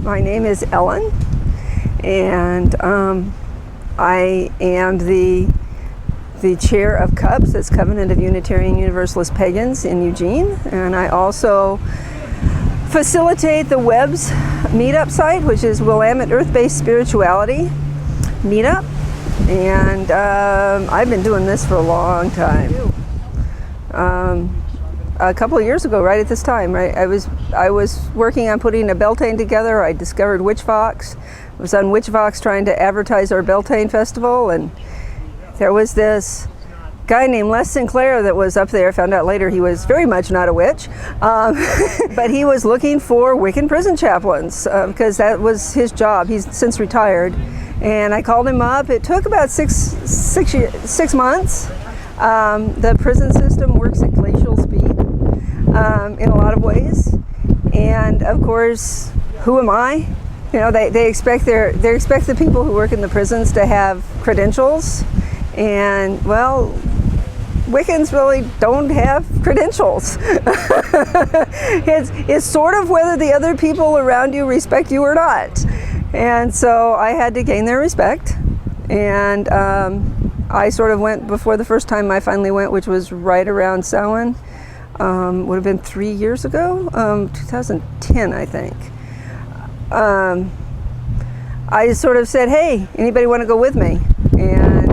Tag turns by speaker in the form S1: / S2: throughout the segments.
S1: My name is Elan, and I am the chair of CUPS, that's Covenant of Unitarian Universalist Pagans in Eugene, and I also facilitate the WEBS meetup site, which is Willamette Earth-Based Spirituality meetup, and I've been doing this for a long time. A couple of years ago, right at this time, right, I was working on putting a Beltane together. I discovered Witchvox. I was on Witchvox trying to advertise our Beltane festival, and there was this guy named Les Sinclair that was up there. I found out later he was very much not a witch, but he was looking for Wiccan prison chaplains because that was his job. He's since retired, and I called him up. It took about six months. The prison system works at glacial speed in a lot of ways, and of course, who am I? You know, they expect the people who work in the prisons to have credentials, and well, Wiccans really don't have credentials. It's sort of whether the other people around you respect you or not, and so I had to gain their respect, and I sort of went before the first time I finally went, which was right around Samhain. Would have been 3 years ago, 2010, I think. I sort of said, hey, anybody want to go with me? And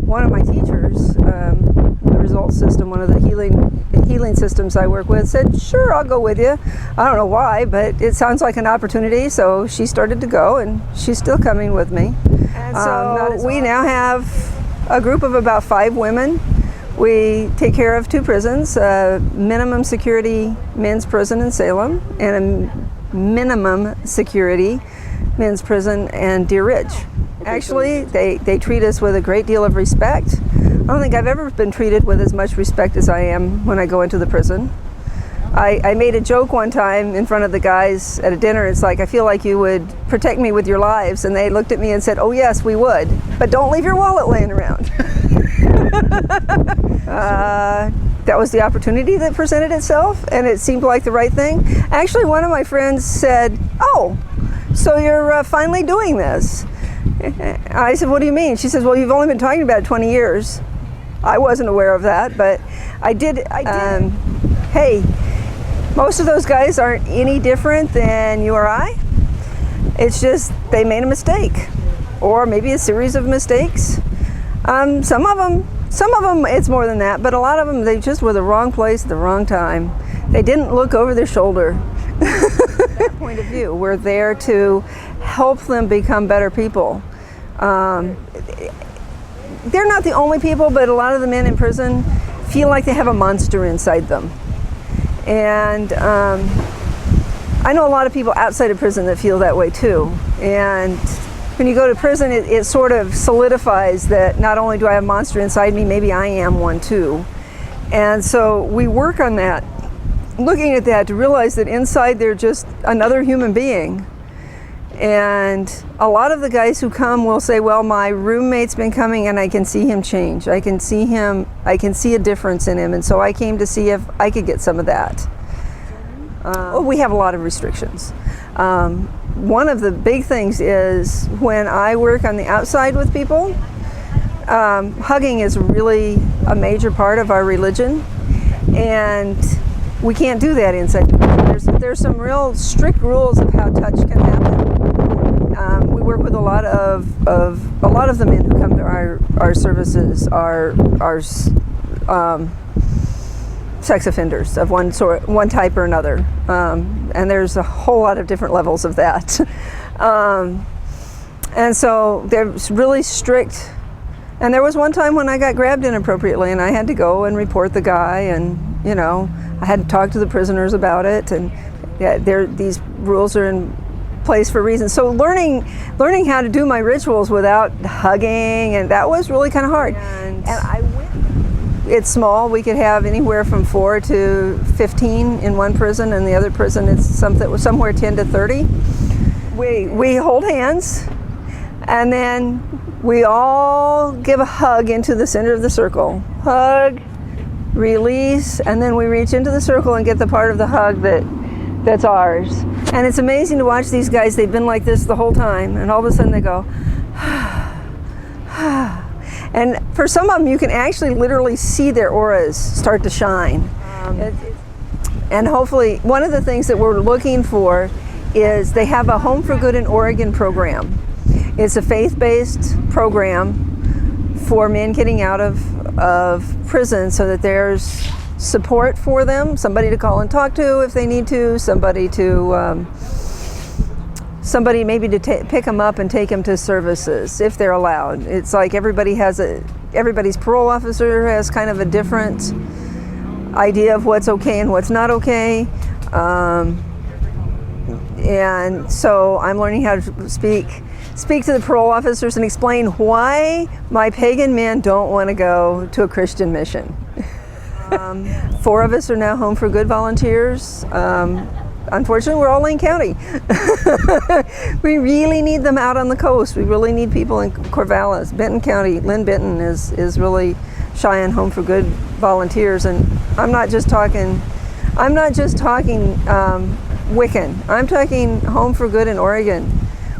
S1: one of my teachers, the result system, one of the healing systems I work with, said, sure, I'll go with you. I don't know why, but it sounds like an opportunity, so she started to go, and she's still coming with me. And so we now have a group of about 5 women. We take care of 2 prisons, a minimum security men's prison in Salem and a minimum security men's prison in Deer Ridge. Actually, they treat us with a great deal of respect. I don't think I've ever been treated with as much respect as I am when I go into the prison. I made a joke one time in front of the guys at a dinner. It's like, I feel like you would protect me with your lives. And they looked at me and said, oh yes, we would, but don't leave your wallet laying around. That was the opportunity that presented itself, and it seemed like the right thing. Actually, one of my friends said, oh, so you're finally doing this. I said, what do you mean? She says, well, you've only been talking about it 20 years. I wasn't aware of that, but I did. Hey, most of those guys aren't any different than you or I. It's just they made a mistake, or maybe a series of mistakes. Some of them, it's more than that, but a lot of them, they just were the wrong place at the wrong time. They didn't look over their shoulder. From that point of view, we're there to help them become better people. They're not the only people, but a lot of the men in prison feel like they have a monster inside them. And I know a lot of people outside of prison that feel that way too. And when you go to prison, it sort of solidifies that not only do I have a monster inside me, maybe I am one too. And so we work on that, looking at that to realize that inside they're just another human being. And a lot of the guys who come will say, well, my roommate's been coming and I can see him change. I can see a difference in him. And so I came to see if I could get some of that. We have a lot of restrictions. One of the big things is when I work on the outside with people, hugging is really a major part of our religion, and we can't do that inside the prison. There's some real strict rules of how touch can happen. We work with a lot of the men who come to our services are sex offenders of one type or another, and there's a whole lot of different levels of that. And so they're really strict. And there was one time when I got grabbed inappropriately, and I had to go and report the guy, and you know, I had to talk to the prisoners about it. And yeah, these rules are in place for a reason. So learning how to do my rituals without hugging, and that was really kind of hard. And it's small. We could have anywhere from 4 to 15 in one prison, and the other prison it's somewhere 10 to 30. We hold hands, and then we all give a hug into the center of the circle. Hug, release, and then we reach into the circle and get the part of the hug that's ours. And it's amazing to watch these guys. They've been like this the whole time, and all of a sudden they go, and for some of them you can actually literally see their auras start to shine. And hopefully, one of the things that we're looking for is they have a Home for Good in Oregon program. It's a faith-based program for men getting out of prison, so that there's support for them, somebody to call and talk to if they need to, somebody maybe to pick them up and take them to services if they're allowed. It's like everybody's parole officer has kind of a different idea of what's okay and what's not okay. And so I'm learning how to speak to the parole officers and explain why my pagan men don't want to go to a Christian mission. 4 of us are now Home for Good volunteers. Unfortunately, we're all Lane County. We really need them out on the coast. We really need people in Corvallis, Benton County. Lynn Benton is really shy on Home for Good volunteers, and I'm not just talking Wiccan. I'm talking Home for Good in Oregon.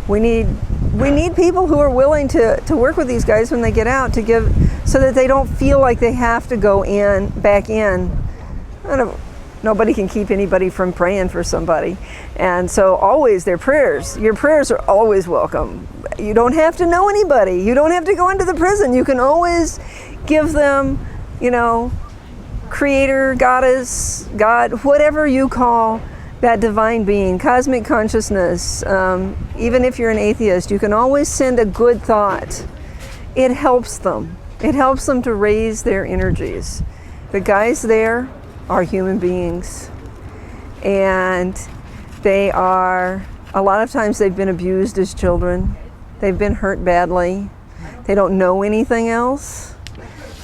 S1: We need people who are willing to work with these guys when they get out, to give, so that they don't feel like they have to go back in. Nobody can keep anybody from praying for somebody. And so always your prayers are always welcome. You don't have to know anybody. You don't have to go into the prison. You can always give them, creator, goddess, God, whatever you call that divine being, cosmic consciousness. Even if you're an atheist, you can always send a good thought. It helps them. It helps them to raise their energies. The guys there are human beings, and a lot of times they've been abused as children. They've been hurt badly. They don't know anything else.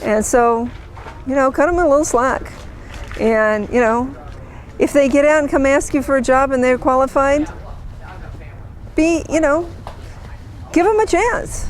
S1: And so, cut them a little slack. And, if they get out and come ask you for a job and they're qualified, give them a chance.